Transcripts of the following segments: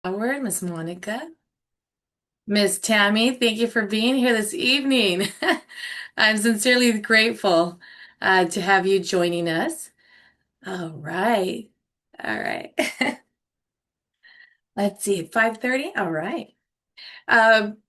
Howard, Miss Monica, Miss Tammy, thank you for being here this evening. I'm sincerely grateful to have you joining us. All right. All right. Let's see, 5:30. All right.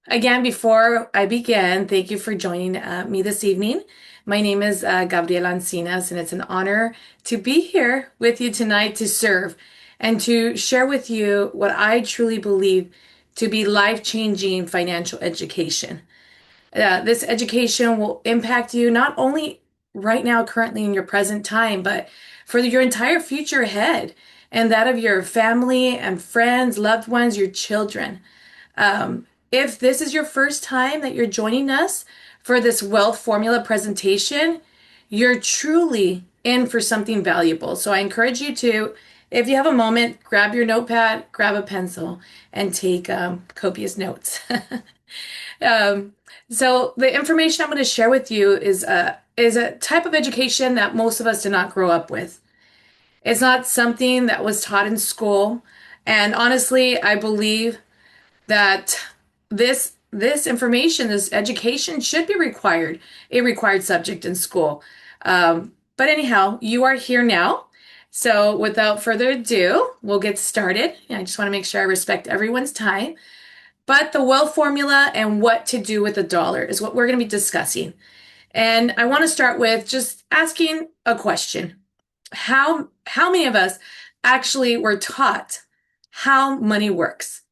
Again, before I begin, thank you for joining me this evening. My name is Gabriela Encinas, and it's an honor to be here with you tonight to serve and to share with you what I truly believe to be life-changing financial education. This education will impact you not only right now, currently in your present time, but for your entire future ahead and that of your family and friends, loved ones, your children. If this is your first time that you're joining us for this wealth formula presentation, you're truly in for something valuable. So I encourage you to, if you have a moment, grab your notepad, grab a pencil, and take copious notes. Um, so the information I'm going to share with you is a type of education that most of us did not grow up with. It's not something that was taught in school, and honestly, I believe that this information, this education should be a required subject in school. But anyhow, you are here now. So without further ado, we'll get started. I just want to make sure I respect everyone's time. But the wealth formula and what to do with the dollar is what we're going to be discussing. And I want to start with just asking a question. How many of us actually were taught how money works?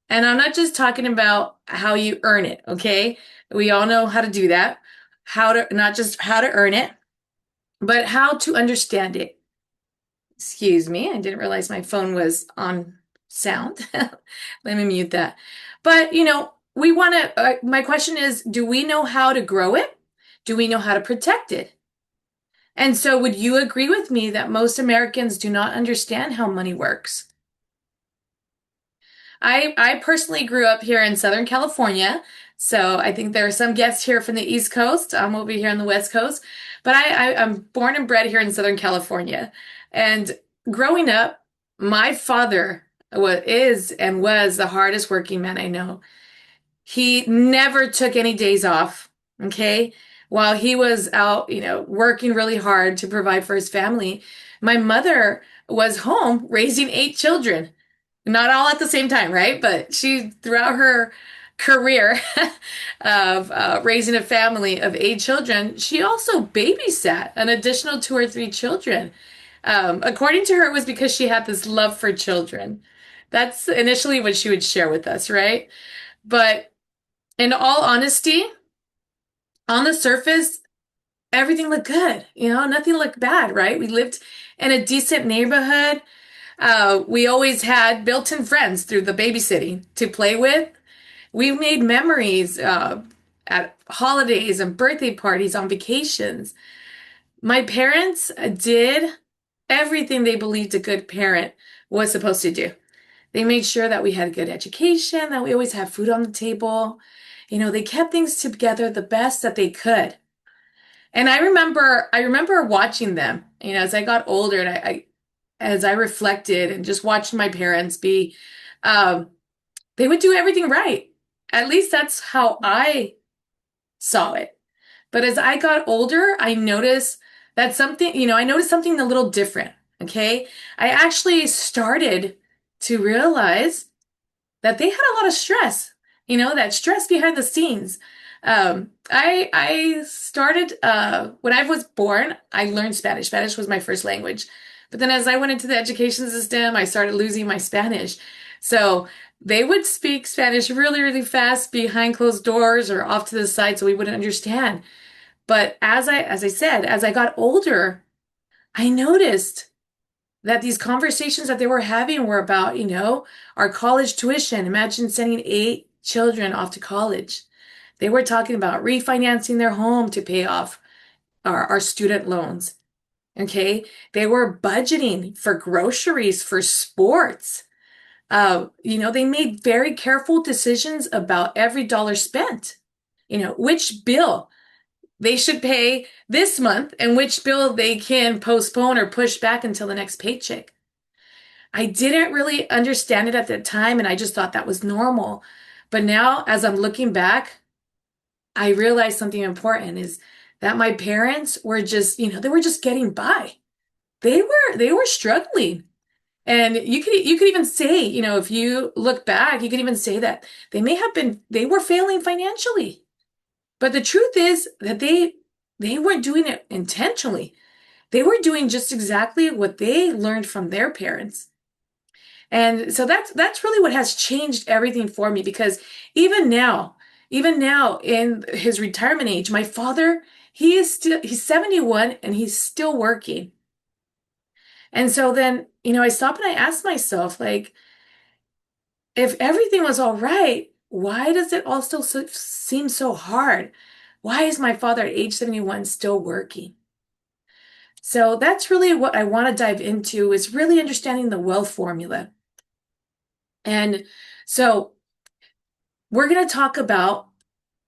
And I'm not just talking about how you earn it, okay? We all know how to do that. How to, not just how to earn it, but how to understand it. Excuse me, I didn't realize my phone was on sound. Let me mute that. But, we want to, my question is, do we know how to grow it? Do we know how to protect it? And so, would you agree with me that most Americans do not understand how money works? I personally grew up here in Southern California, so I think there are some guests here from the East Coast. I'm over here on the West Coast, but I'm born and bred here in Southern California. And growing up, my father is and was the hardest working man I know. He never took any days off, okay? While he was out, working really hard to provide for his family, my mother was home raising 8 children. Not all at the same time, right? But she, throughout her career of raising a family of 8 children, she also babysat an additional two or three children. According to her, it was because she had this love for children. That's initially what she would share with us, right? But in all honesty, on the surface, everything looked good. Nothing looked bad, right? We lived in a decent neighborhood. We always had built-in friends through the babysitting to play with. We made memories at holidays and birthday parties on vacations. My parents did everything they believed a good parent was supposed to do. They made sure that we had good education, that we always had food on the table. They kept things together the best that they could. And I remember watching them, as I got older and as I reflected and just watched my parents be, um, they would do everything right. At least that's how I saw it. But as I got older, I noticed that I noticed something a little different. Okay. I actually started to realize that they had a lot of stress, that stress behind the scenes. I started, when I was born, I learned Spanish. Spanish was my first language. But then as I went into the education system, I started losing my Spanish. So they would speak Spanish really, really fast behind closed doors or off to the side so we wouldn't understand. But as I got older, I noticed that these conversations that they were having were about, our college tuition. Imagine sending 8 children off to college. They were talking about refinancing their home to pay off our student loans. Okay. They were budgeting for groceries, for sports. They made very careful decisions about every dollar spent. Which bill they should pay this month and which bill they can postpone or push back until the next paycheck. I didn't really understand it at the time, and I just thought that was normal. But now, as I'm looking back, I realized something important is that my parents were just, they were just getting by. They were struggling. And you could even say, if you look back, you could even say that they were failing financially. But the truth is that they weren't doing it intentionally. They were doing just exactly what they learned from their parents. And so that's really what has changed everything for me because even now, even now in his retirement age, my father, he's 71 and he's still working. And so then, I stop and I ask myself, like, if everything was all right, why does it all still seem so hard? Why is my father at age 71 still working? So that's really what I want to dive into is really understanding the wealth formula. And so we're going to talk about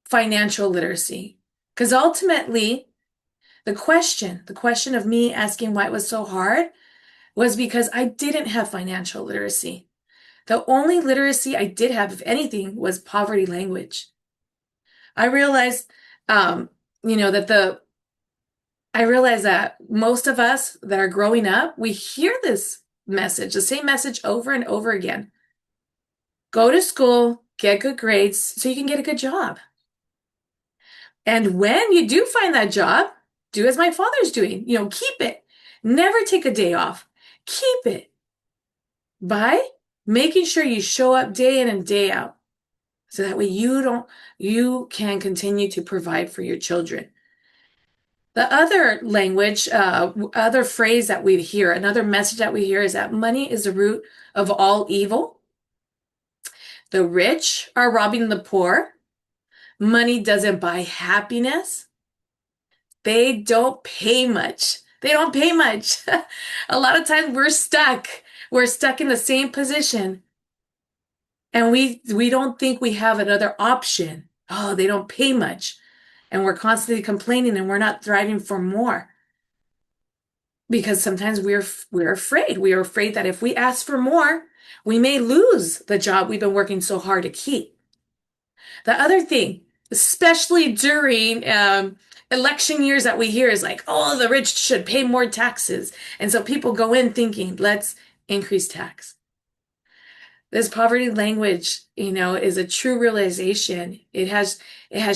financial literacy because ultimately the question of me asking why it was so hard was because I didn't have financial literacy. The only literacy I did have, if anything, was poverty language. I realized, um, that I realized that most of us that are growing up, we hear this message, the same message over and over again. Go to school, get good grades so you can get a good job. And when you do find that job, do as my father's doing, keep it. Never take a day off. Keep it by making sure you show up day in and day out. So that way you can continue to provide for your children. The other language, other phrase that we hear, another message that we hear is that money is the root of all evil. The rich are robbing the poor. Money doesn't buy happiness. They don't pay much. They don't pay much. A lot of times we're stuck. We're stuck in the same position and we don't think we have another option. Oh, they don't pay much. And we're constantly complaining and we're not thriving for more. Because sometimes we're afraid. We are afraid that if we ask for more, we may lose the job we've been working so hard to keep. The other thing, especially during election years that we hear is like, oh, the rich should pay more taxes. And so people go in thinking, let's increase tax. This poverty language, is a true realization. It has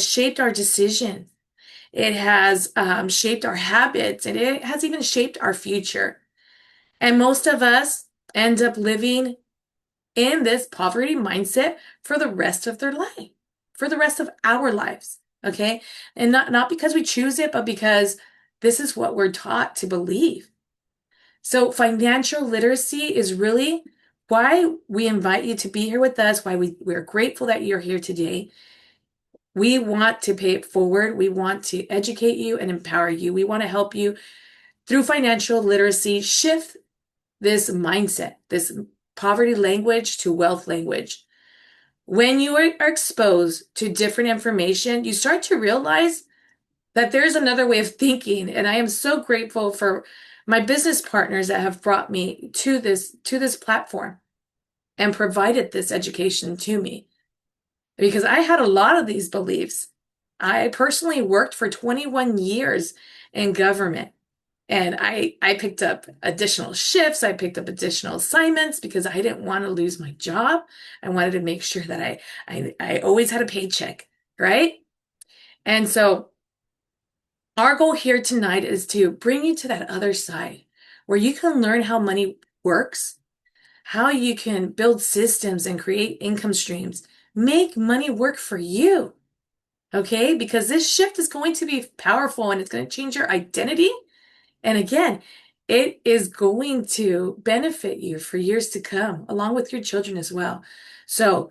shaped our decisions. It has shaped our habits and it has even shaped our future. And most of us end up living in this poverty mindset for the rest of their life, for the rest of our lives. Okay. And not because we choose it, but because this is what we're taught to believe. So financial literacy is really why we invite you to be here with us, why we're grateful that you're here today. We want to pay it forward. We want to educate you and empower you. We want to help you through financial literacy shift this mindset, this poverty language to wealth language. When you are exposed to different information, you start to realize that there's another way of thinking. And I am so grateful for my business partners that have brought me to this platform and provided this education to me. Because I had a lot of these beliefs. I personally worked for 21 years in government. And I picked up additional shifts. I picked up additional assignments because I didn't want to lose my job. I wanted to make sure that I always had a paycheck, right? And so our goal here tonight is to bring you to that other side where you can learn how money works, how you can build systems and create income streams, make money work for you. Okay? Because this shift is going to be powerful and it's going to change your identity. And again, it is going to benefit you for years to come, along with your children as well. So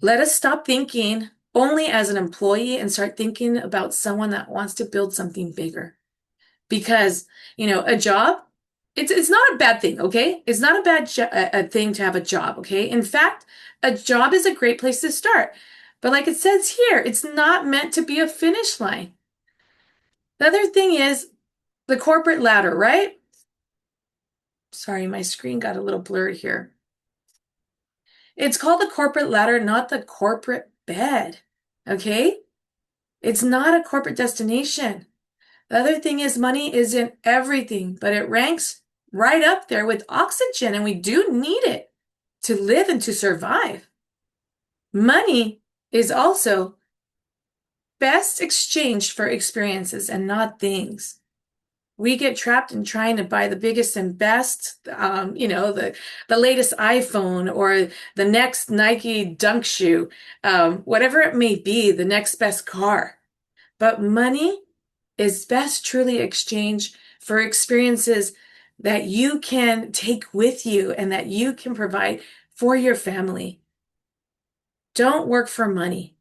let us stop thinking only as an employee and start thinking about someone that wants to build something bigger. Because, a job, it's not a bad thing, okay? It's not a bad a thing to have a job, okay? In fact, a job is a great place to start. But like it says here, it's not meant to be a finish line. The other thing is the corporate ladder, right? Sorry, my screen got a little blurred here. It's called the corporate ladder, not the corporate bed. Okay? It's not a corporate destination. The other thing is money isn't everything, but it ranks right up there with oxygen, and we do need it to live and to survive. Money is also best exchanged for experiences and not things. We get trapped in trying to buy the biggest and best, the latest iPhone or the next Nike Dunk shoe, whatever it may be, the next best car. But money is best truly exchanged for experiences that you can take with you and that you can provide for your family. Don't work for money.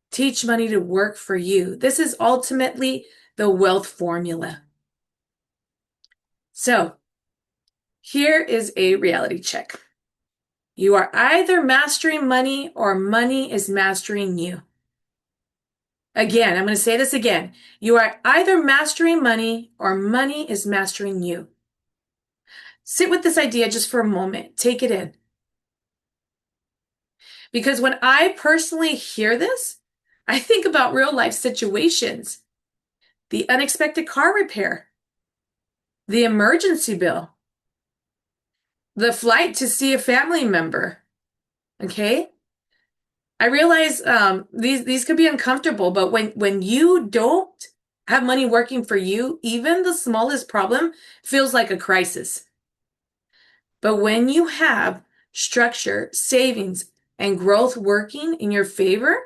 Teach money to work for you. This is ultimately the wealth formula. So, here is a reality check. You are either mastering money or money is mastering you. Again, I'm going to say this again. You are either mastering money or money is mastering you. Sit with this idea just for a moment. Take it in. Because when I personally hear this, I think about real life situations, the unexpected car repair, the emergency bill, the flight to see a family member. Okay? I realize these could be uncomfortable, but when you don't have money working for you, even the smallest problem feels like a crisis. But when you have structure, savings, and growth working in your favor,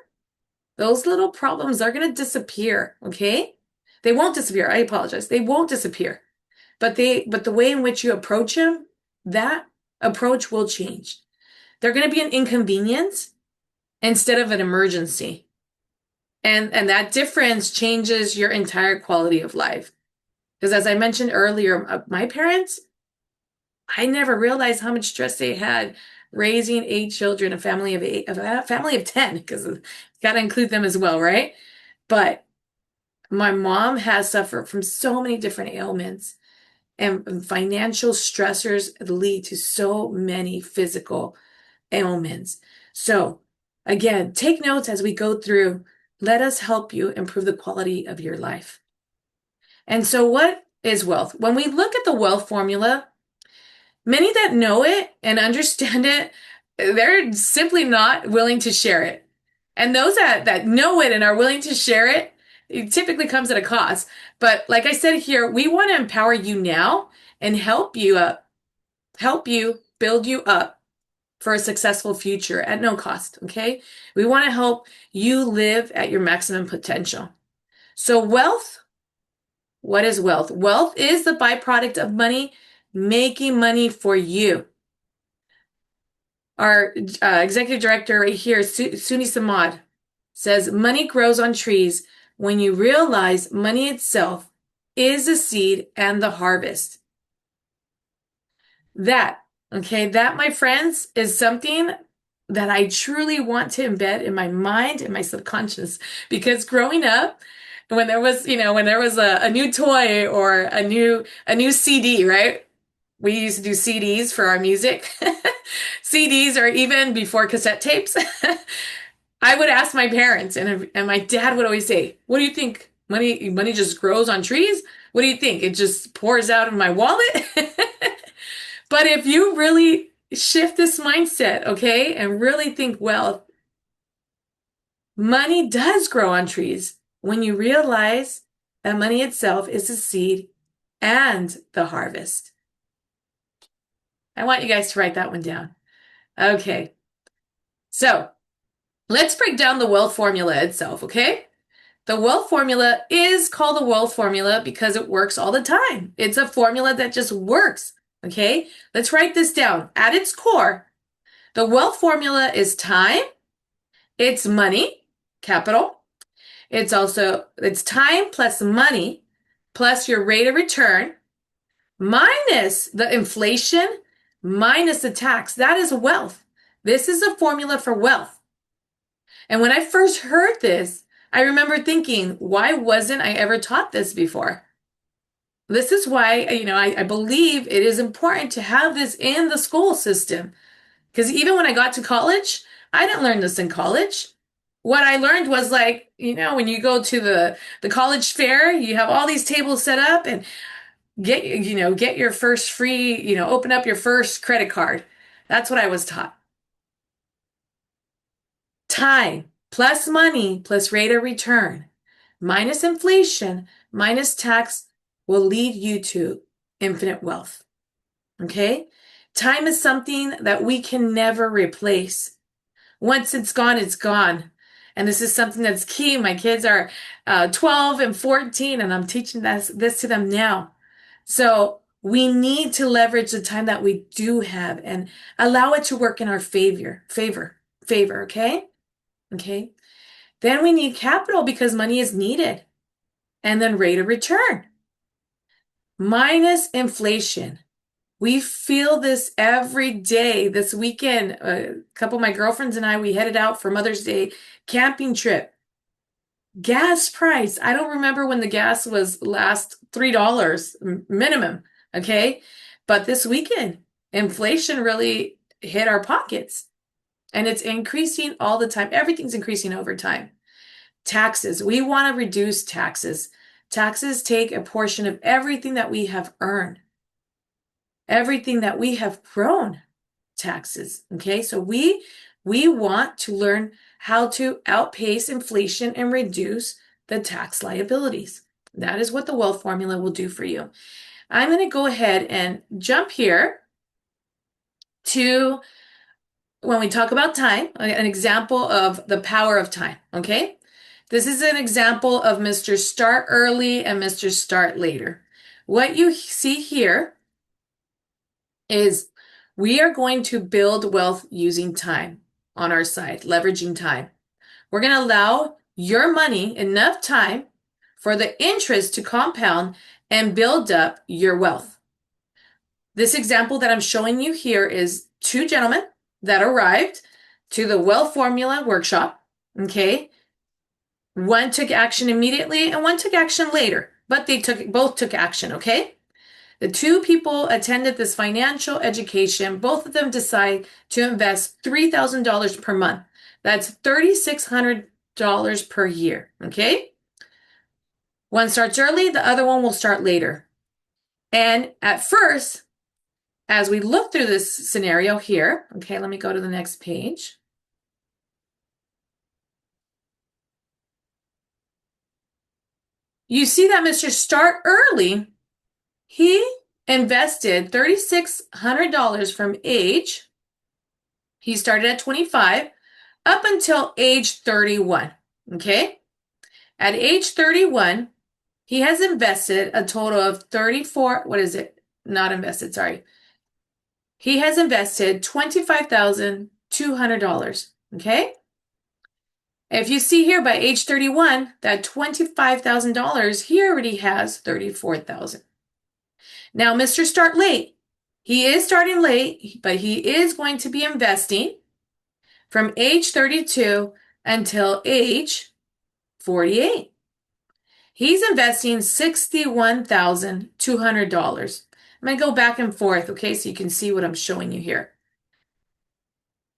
those little problems are going to disappear, okay? They won't disappear. I apologize. They won't disappear. But the way in which you approach them, that approach will change. They're going to be an inconvenience instead of an emergency. And that difference changes your entire quality of life. Because as I mentioned earlier, my parents, I never realized how much stress they had raising 8 children, a family of 8, a family of 10, because got to include them as well, right? But my mom has suffered from so many different ailments, and financial stressors lead to so many physical ailments. So, again, take notes as we go through. Let us help you improve the quality of your life. And so, what is wealth? When we look at the wealth formula, many that know it and understand it, they're simply not willing to share it. And those that know it and are willing to share it, it typically comes at a cost. But like I said here, we want to empower you now and help you build you up for a successful future at no cost, okay? We want to help you live at your maximum potential. So wealth, what is wealth? Wealth is the byproduct of money making money for you. Our executive director right here, Suni Samad, says money grows on trees when you realize money itself is a seed and the harvest. That, okay, that, my friends, is something that I truly want to embed in my mind and my subconscious. Because growing up, when there was, when there was a new toy or a new CD, right? We used to do CDs for our music. CDs, or even before cassette tapes. I would ask my parents, and my dad would always say, "What do you think? Money just grows on trees? What do you think? It just pours out of my wallet?" But if you really shift this mindset, okay, and really think wealth, money does grow on trees when you realize that money itself is the seed and the harvest. I want you guys to write that one down. Okay. So let's break down the wealth formula itself, okay? The wealth formula is called the wealth formula because it works all the time. It's a formula that just works, okay? Let's write this down. At its core, the wealth formula is time, it's money, capital. It's time plus money plus your rate of return minus the inflation minus the tax. That is wealth. This is a formula for wealth. And when I first heard this, I remember thinking, why wasn't I ever taught this before? This is why, I believe it is important to have this in the school system. Because even when I got to college, I didn't learn this in college. What I learned was like, when you go to the college fair, you have all these tables set up and get your first free, open up your first credit card. That's what I was taught. Time plus money plus rate of return minus inflation minus tax will lead you to infinite wealth. Okay? Time is something that we can never replace. Once it's gone, it's gone. And this is something that's key. My kids are 12 and 14, and I'm teaching this to them now. So we need to leverage the time that we do have and allow it to work in our favor, okay? Okay. Then we need capital because money is needed. And then rate of return minus inflation. We feel this every day. This weekend, a couple of my girlfriends and I, we headed out for Mother's Day camping trip. Gas price. I don't remember when the gas was last $3 minimum. Okay. But this weekend, inflation really hit our pockets and it's increasing all the time. Everything's increasing over time. Taxes. We want to reduce taxes. Taxes take a portion of everything that we have earned, everything that we have grown. Taxes. Okay, so we want to learn how to outpace inflation and reduce the tax liabilities. That is what the wealth formula will do for you. I'm going to go ahead and jump here to when we talk about time, an example of the power of time. Okay, this is an example of Mr. Start Early and Mr. Start Later. What you see here is we are going to build wealth using time on our side, leveraging time. We're going to allow your money enough time for the interest to compound and build up your wealth. This example that I'm showing you here is two gentlemen that arrived to the Wealth Formula workshop. Okay. One took action immediately and one took action later, but they both took action. Okay. The two people attended this financial education. Both of them decide to invest $3,000 per month. That's $3,600 per year. Okay. One starts early, the other one will start later. And at first, as we look through this scenario here, okay, let me go to the next page. You see that Mr. Start Early, he invested $3,600 from age, he started at 25, up until age 31, okay? At age 31, he has invested a total of 34, what is it? Not invested, sorry. He has invested $25,200, okay? If you see here by age 31, that $25,000, he already has $34,000. Now, Mr. Start Late, he is starting late, but he is going to be investing from age 32 until age 48. He's investing $61,200. I'm going to go back and forth, okay, so you can see what I'm showing you here.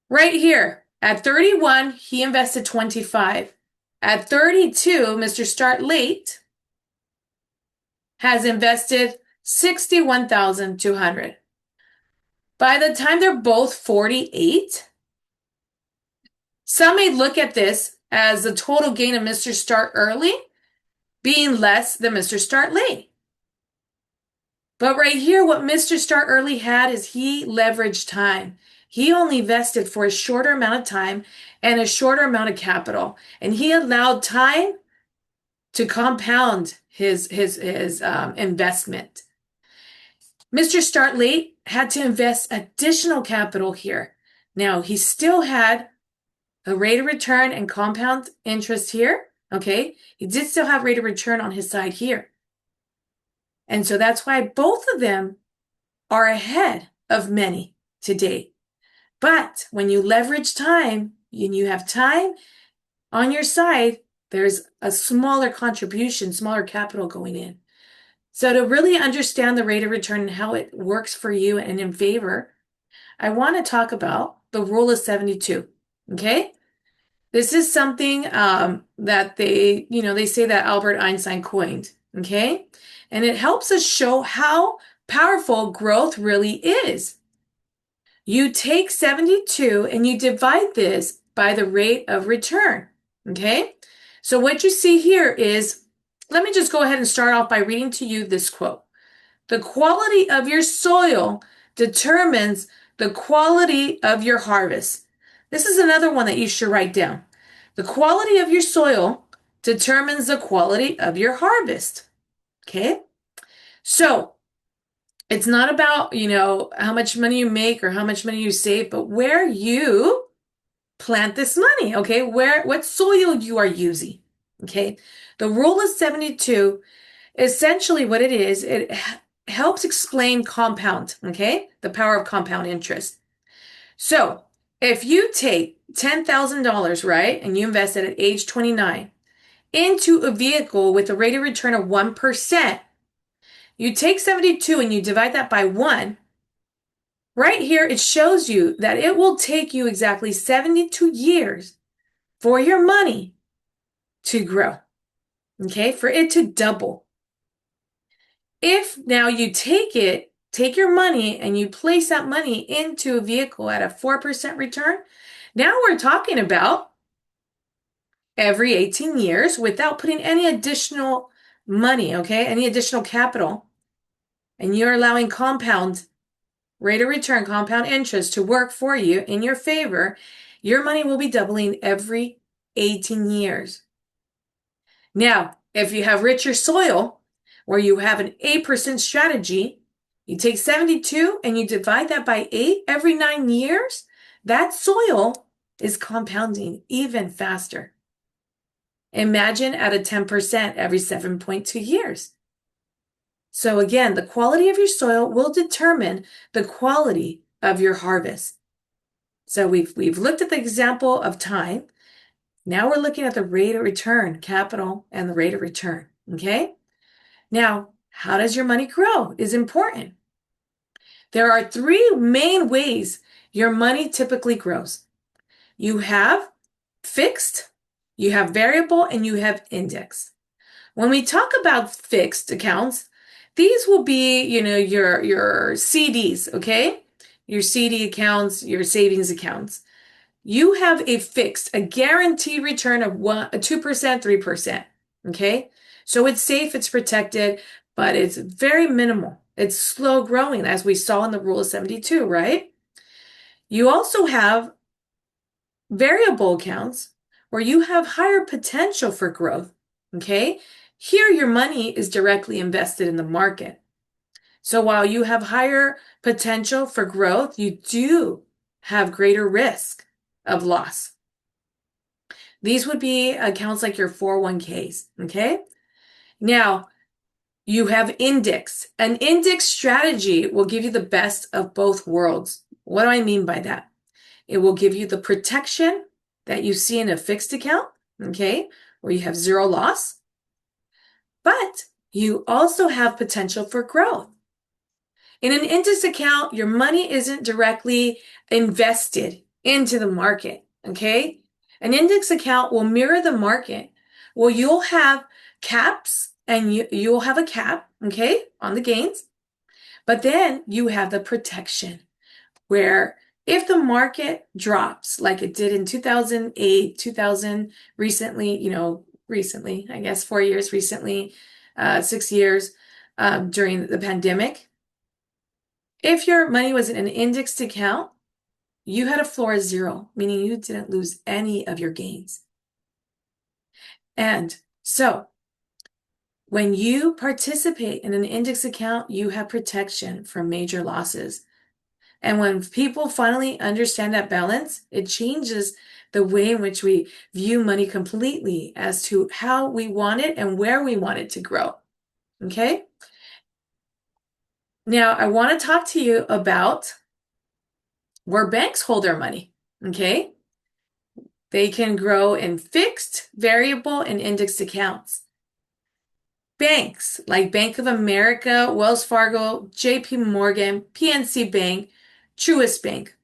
Right here, at 31, he invested 25. At 32, Mr. Start Late has invested 61,200. By the time they're both 48, some may look at this as the total gain of Mr. Start Early being less than Mr. Start Late. But right here, what Mr. Start Early had is he leveraged time. He only vested for a shorter amount of time and a shorter amount of capital. And he allowed time to compound his investment. Mr. Start Late had to invest additional capital here. Now, he still had a rate of return and compound interest here. Okay. He did still have rate of return on his side here. And so that's why both of them are ahead of many today. But when you leverage time and you have time on your side, there's a smaller contribution, smaller capital going in. So to really understand the rate of return and how it works for you and in favor, I want to talk about the rule of 72. Okay? This is something that they say that Albert Einstein coined. Okay? And it helps us show how powerful growth really is. You take 72 and you divide this by the rate of return. Okay? So what you see here is, let me just go ahead and start off by reading to you this quote. The quality of your soil determines the quality of your harvest. This is another one that you should write down. The quality of your soil determines the quality of your harvest. Okay? So, it's not about, how much money you make or how much money you save, but where you plant this money, okay? What soil you are using, okay? The rule of 72, essentially what it is, it helps explain compound, okay? The power of compound interest. So, if you take $10,000, right, and you invest it at age 29 into a vehicle with a rate of return of 1%, you take 72 and you divide that by 1. Right here, it shows you that it will take you exactly 72 years for your money to grow, okay? For it to double. If now you take your money and you place that money into a vehicle at a 4% return, now we're talking about every 18 years without putting any additional money, okay? Any additional capital. And you're allowing compound rate of return, compound interest to work for you in your favor, your money will be doubling every 18 years. Now, if you have richer soil, where you have an 8% strategy, you take 72 and you divide that by 8 every 9 years, that soil is compounding even faster. Imagine at a 10% every 7.2 years. So again, the quality of your soil will determine the quality of your harvest. So we've looked at the example of time. Now we're looking at the rate of return, capital, and the rate of return. Okay? Now, how does your money grow is important. There are 3 main ways your money typically grows. You have fixed, you have variable, and you have index. When we talk about fixed accounts, these will be, your CDs, okay? Your CD accounts, your savings accounts. You have a guaranteed return of 2%, 3%, okay? So it's safe, it's protected, but it's very minimal. It's slow growing, as we saw in the rule of 72, right? You also have variable accounts where you have higher potential for growth, okay? Here, your money is directly invested in the market. So while you have higher potential for growth, you do have greater risk of loss. These would be accounts like your 401ks, okay? Now, you have index. An index strategy will give you the best of both worlds. What do I mean by that? It will give you the protection that you see in a fixed account, okay, where you have zero loss, but you also have potential for growth. In an index account, your money isn't directly invested into the market, okay? An index account will mirror the market. Well, you'll have caps and you'll have a cap, okay, on the gains, but then you have the protection where if the market drops like it did in 2008, 2000, recently, I guess 4 years recently, 6 years during the pandemic, if your money was in an indexed account, you had a floor of 0, meaning you didn't lose any of your gains. And so when you participate in an index account, you have protection from major losses. And when people finally understand that balance, it changes the way in which we view money completely as to how we want it and where we want it to grow. Okay? Now, I want to talk to you about where banks hold their money. Okay? They can grow in fixed, variable, and indexed accounts. Banks like Bank of America, Wells Fargo, JP Morgan, PNC Bank, Truist Bank,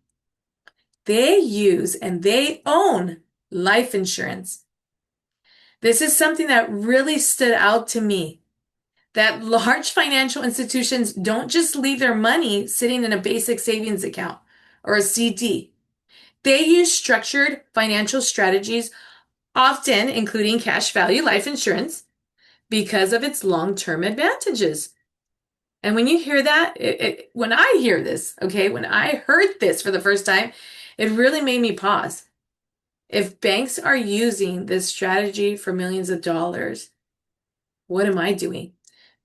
they use and they own life insurance. This is something that really stood out to me, that large financial institutions don't just leave their money sitting in a basic savings account or a CD. They use structured financial strategies, often including cash value life insurance, because of its long-term advantages. And when you hear that, when I hear this, okay, when I heard this for the first time, it really made me pause. If banks are using this strategy for millions of dollars, what am I doing?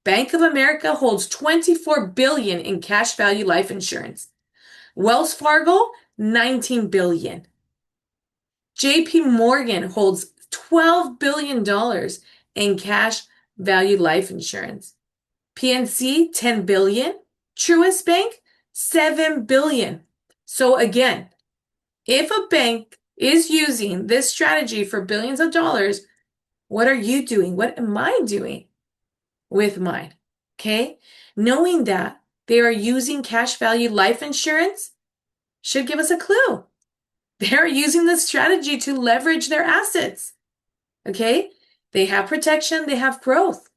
Bank of America holds 24 billion in cash value life insurance. Wells Fargo, 19 billion. JP Morgan holds $12 billion in cash value life insurance. PNC, 10 billion. Truist Bank, 7 billion. So again, if a bank is using this strategy for billions of dollars, what are you doing? What am I doing with mine? Okay? Knowing that they are using cash value life insurance should give us a clue. They're using this strategy to leverage their assets. Okay? They have protection, they have growth.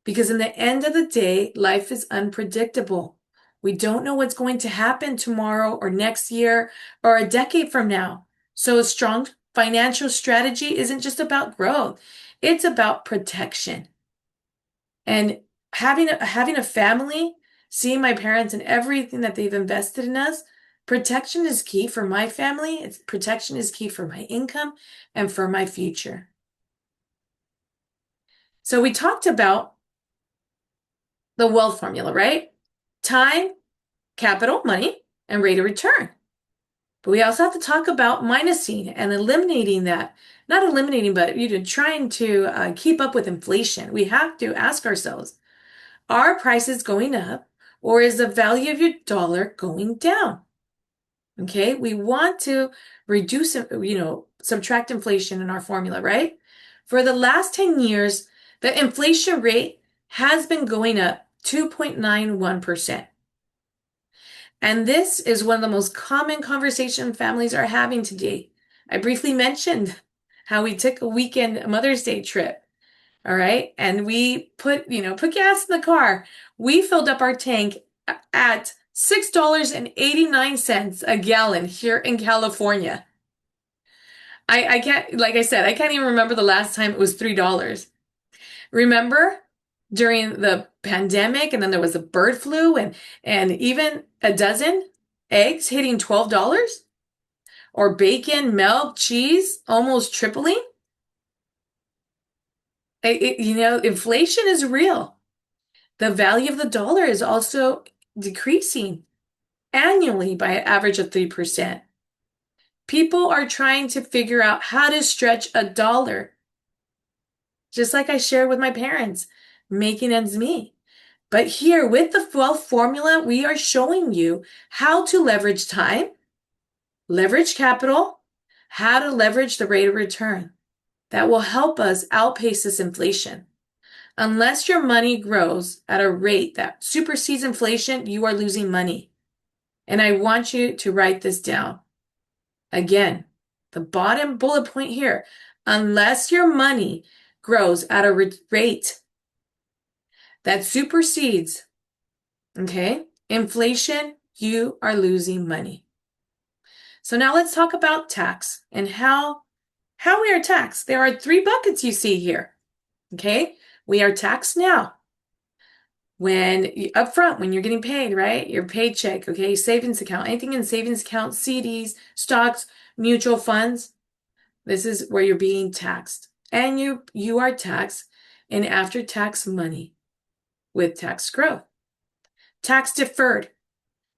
Because in the end of the day, life is unpredictable. We don't know what's going to happen tomorrow or next year or a decade from now. So a strong financial strategy isn't just about growth. It's about protection. And having a family, seeing my parents and everything that they've invested in us, protection is key for my family. Protection is key for my income and for my future. So we talked about the wealth formula, right? Time, capital, money, and rate of return. But we also have to talk about minusing and eliminating that. Not eliminating, but trying to keep up with inflation. We have to ask ourselves, are prices going up or is the value of your dollar going down? Okay, we want to reduce, subtract inflation in our formula, right? For the last 10 years, the inflation rate has been going up 2.91%. And this is one of the most common conversations families are having today. I briefly mentioned how we took a weekend Mother's Day trip. All right. And we put gas in the car. We filled up our tank at $6.89 a gallon here in California. I can't, like I said, I can't even remember the last time it was $3. Remember during the pandemic, and then there was a bird flu and even a dozen eggs hitting $12 or bacon, milk, cheese almost tripling? Inflation is real. The value of the dollar is also decreasing annually by an average of 3%. People are trying to figure out how to stretch a dollar. Just like I shared with my parents, making ends meet. But here with the wealth formula, we are showing you how to leverage time, leverage capital, how to leverage the rate of return. That will help us outpace this inflation. Unless your money grows at a rate that supersedes inflation, you are losing money. And I want you to write this down. Again, the bottom bullet point here, unless your money grows at a rate that supersedes, okay, inflation, you are losing money. So now let's talk about tax and how we are taxed. There are 3 buckets you see here, okay? We are taxed now. Upfront, when you're getting paid, right? Your paycheck, okay? Savings account, anything in savings account, CDs, stocks, mutual funds. This is where you're being taxed. And you are taxed in after-tax money with tax growth. Tax deferred.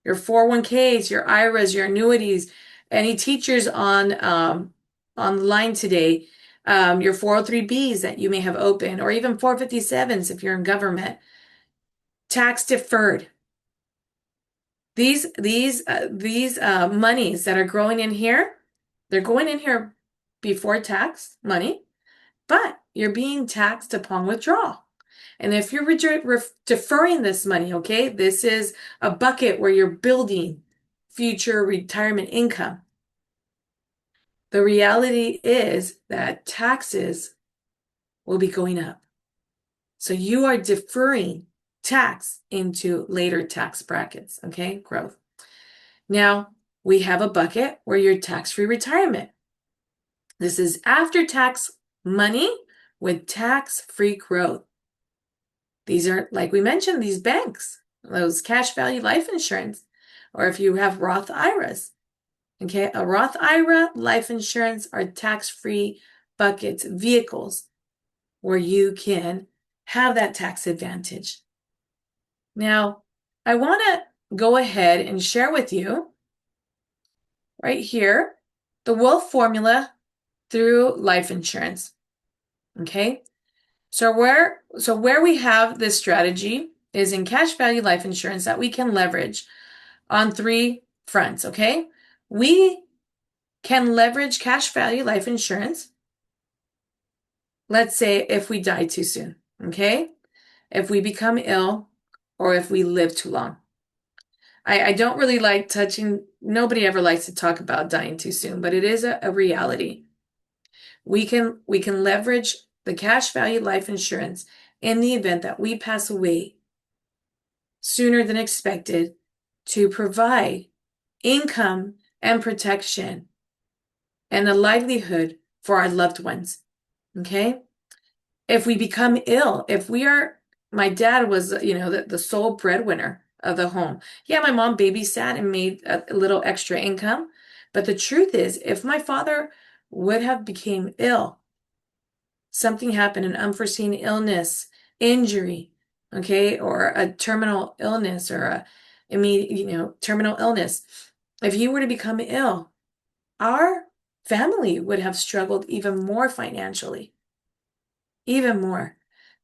Your 401ks, your IRAs, your annuities, any teachers on the line today, your 403Bs that you may have open, or even 457s if you're in government. Tax deferred. These monies that are growing in here, they're going in here before tax money, but you're being taxed upon withdrawal. And if you're deferring this money, okay, this is a bucket where you're building future retirement income. The reality is that taxes will be going up. So you are deferring tax into later tax brackets, okay? Growth. Now, we have a bucket where you're tax-free retirement. This is after-tax money with tax-free growth. These are, like we mentioned, these banks, those cash value life insurance, or if you have Roth IRAs. Okay, a Roth IRA, life insurance are tax-free buckets, vehicles where you can have that tax advantage. Now, I want to go ahead and share with you right here the wealth formula through life insurance. Okay, so where we have this strategy is in cash value life insurance that we can leverage on 3 fronts. Okay, we can leverage cash value life insurance. Let's say if we die too soon, okay? If we become ill or if we live too long. I don't really like touching, nobody ever likes to talk about dying too soon, but it is a reality. We can leverage the cash value life insurance in the event that we pass away sooner than expected to provide income and protection and a livelihood for our loved ones. Okay? If we become ill, if we are, my dad was, the sole breadwinner of the home. Yeah, my mom babysat and made a little extra income. But the truth is, if my father would have became ill, something happened, an unforeseen illness, injury, okay, or a terminal illness or terminal illness. If you were to become ill, our family would have struggled even more financially, even more.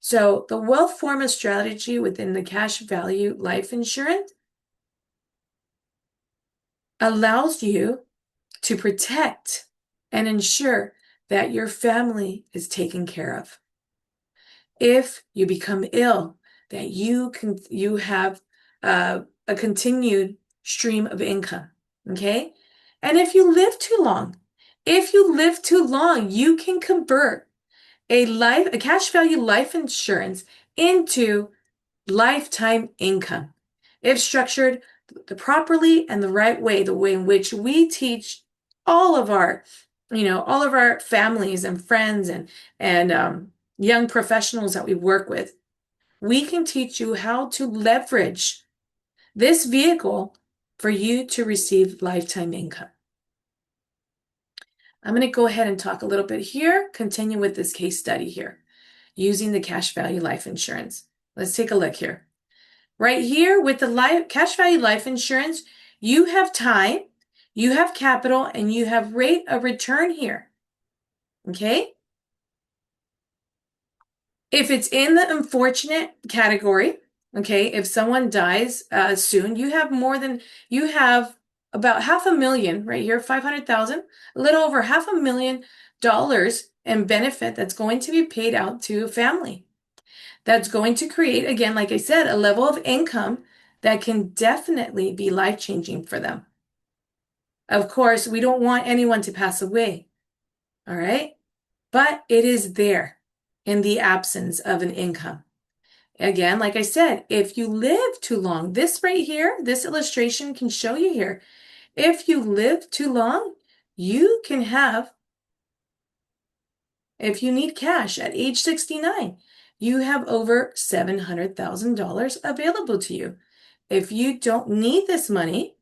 So the wealth formula strategy within the cash value life insurance allows you to protect and ensure that your family is taken care of. If you become ill, that you have a continued stream of income, okay? And if you live too long, you can convert a cash value life insurance into lifetime income if structured properly and the right way, the way in which we teach all of our families and friends and young professionals that we work with. We can teach you how to leverage this vehicle for you to receive lifetime income. I'm going to go ahead and talk a little bit here, continue with this case study here, using the cash value life insurance. Let's take a look here. Right here with the cash value life insurance, you have time, you have capital, and you have rate of return here. Okay? If it's in the unfortunate category, okay, if someone dies soon, you have about $500,000 right here, 500,000, a little over $500,000 in benefit that's going to be paid out to family. That's going to create, again, like I said, a level of income that can definitely be life-changing for them. Of course, we don't want anyone to pass away, all right? But it is there in the absence of an income. Again, like I said, if you live too long, this right here, this illustration can show you here. If you live too long, you can have, if you need cash at age 69, you have over $700,000 available to you. If you don't need this money,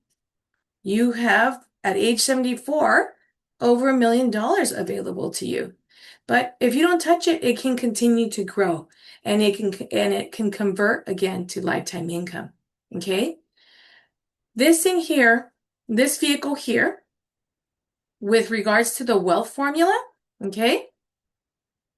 you have at age 74 over $1 million available to you. But if you don't touch it, it can continue to grow and it can convert again to lifetime income. Okay? This thing here, this vehicle here, with regards to the wealth formula, okay?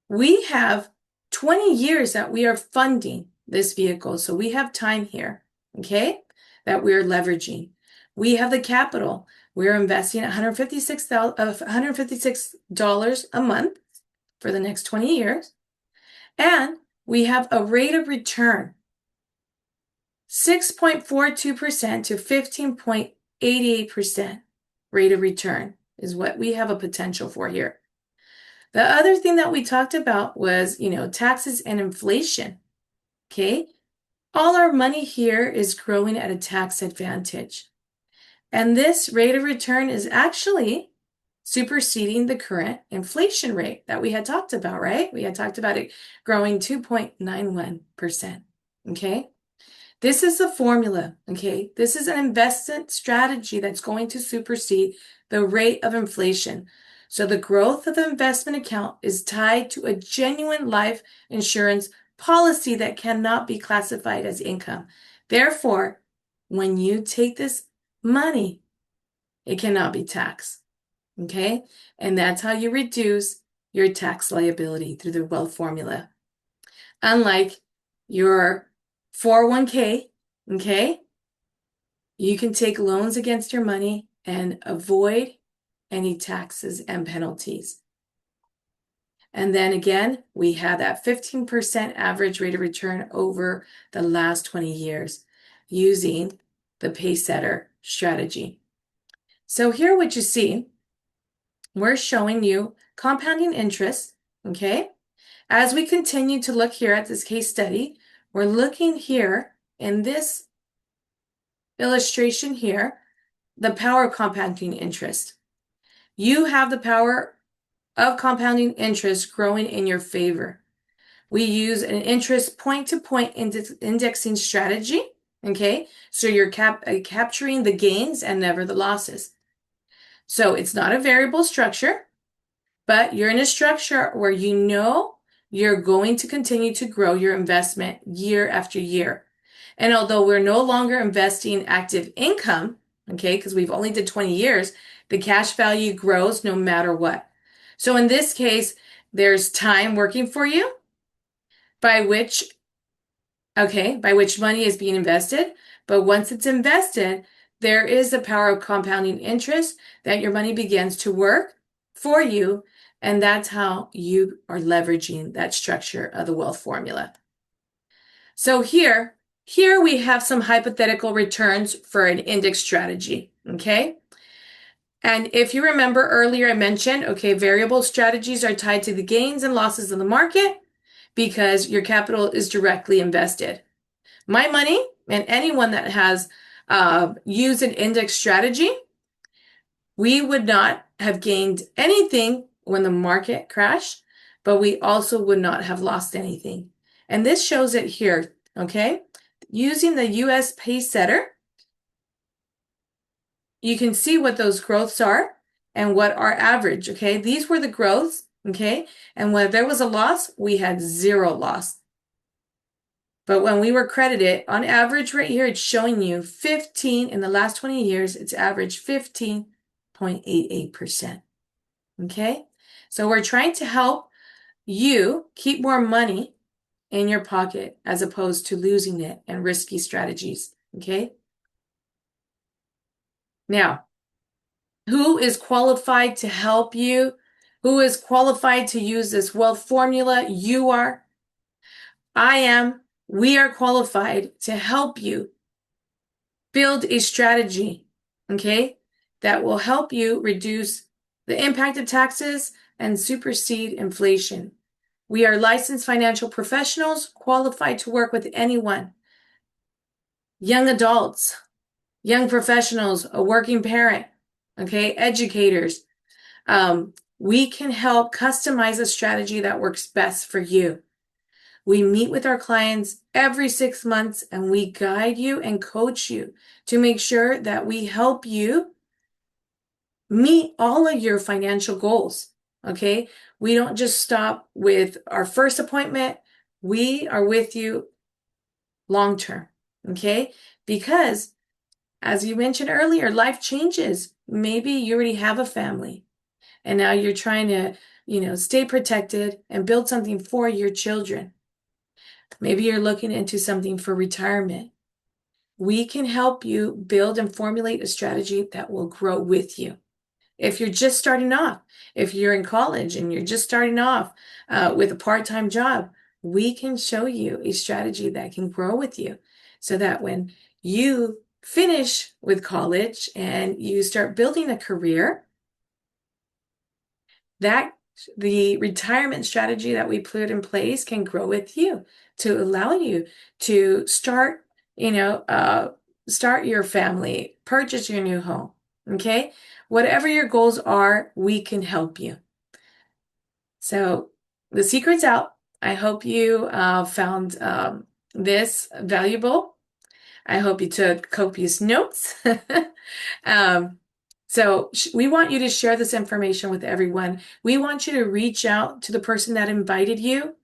We have 20 years that we are funding this vehicle. So we have time here, okay, that we're leveraging. We have the capital. We're investing $156 a month for the next 20 years. And we have a rate of return 6.42% to 15.88% rate of return is what we have a potential for here. The other thing that we talked about was, taxes and inflation. Okay? All our money here is growing at a tax advantage. And this rate of return is actually superseding the current inflation rate that we had talked about, right? We had talked about it growing 2.91%. Okay? This is the formula, okay? This is an investment strategy that's going to supersede the rate of inflation. So the growth of the investment account is tied to a genuine life insurance policy that cannot be classified as income. Therefore, when you take this money, it cannot be taxed, okay? And that's how you reduce your tax liability through the wealth formula. Unlike your 401k, okay? You can take loans against your money and avoid any taxes and penalties. And then again, we have that 15% average rate of return over the last 20 years using the Pacesetter strategy. So here what you see, we're showing you compounding interest, okay? As we continue to look here at this case study, we're looking here in this illustration here, the power of compounding interest. You have the power of compounding interest growing in your favor. We use an interest point-to-point indexing strategy, okay? So you're capturing the gains and never the losses. So it's not a variable structure, but you're in a structure where you know you're going to continue to grow your investment year after year. And although we're no longer investing active income, okay, because we've only did 20 years, the cash value grows no matter what. So in this case, there's time working for you by which money is being invested. But once it's invested, there is the power of compounding interest that your money begins to work for you. And that's how you are leveraging that structure of the wealth formula. So here we have some hypothetical returns for an index strategy, okay? And if you remember earlier, I mentioned, okay, variable strategies are tied to the gains and losses of the market because your capital is directly invested. My money and anyone that has used an index strategy, we would not have gained anything when the market crashed, but we also would not have lost anything. And this shows it here, okay? Using the US Pacesetter, you can see what those growths are and what our average, okay? These were the growths, okay? And when there was a loss, we had 0 loss. But when we were credited, on average right here, it's showing you 15, in the last 20 years, it's averaged 15.88%, okay? So we're trying to help you keep more money in your pocket as opposed to losing it and risky strategies, okay? Now, who is qualified to help you? Who is qualified to use this wealth formula? You are. I am. We are qualified to help you build a strategy, okay, that will help you reduce the impact of taxes and supersede inflation. We are licensed financial professionals qualified to work with anyone, young adults, young professionals, a working parent, okay, educators. We can help customize a strategy that works best for you. We meet with our clients every 6 months and we guide you and coach you to make sure that we help you meet all of your financial goals, okay? We don't just stop with our first appointment. We are with you long term, okay? Because as you mentioned earlier, life changes. Maybe you already have a family and now you're trying to, stay protected and build something for your children. Maybe you're looking into something for retirement. We can help you build and formulate a strategy that will grow with you. If you're just starting off, if you're in college and you're just starting off with a part-time job, we can show you a strategy that can grow with you so that when you finish with college and you start building a career, that the retirement strategy that we put in place can grow with you to allow you to start, start your family, purchase your new home. Okay? Whatever your goals are, we can help you. So the secret's out. I hope you found this valuable. I hope you took copious notes. Um, we want you to share this information with everyone. We want you to reach out to the person that invited you.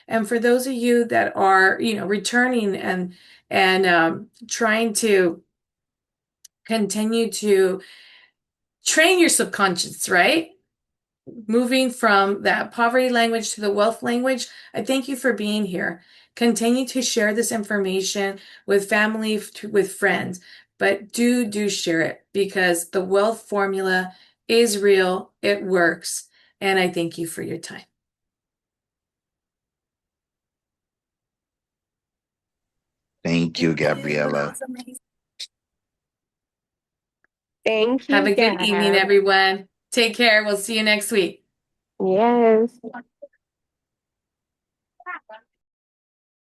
And for those of you that are, returning and trying to continue to train your subconscious, right? Moving from that poverty language to the wealth language, I thank you for being here. Continue to share this information with family, with friends, but do share it because the wealth formula is real, it works, and I thank you for your time. Thank you, Thank you. That Gabriella. was amazing. Thank Have you, a good evening, Gab. everyone. Take care. We'll see you next week. Yes.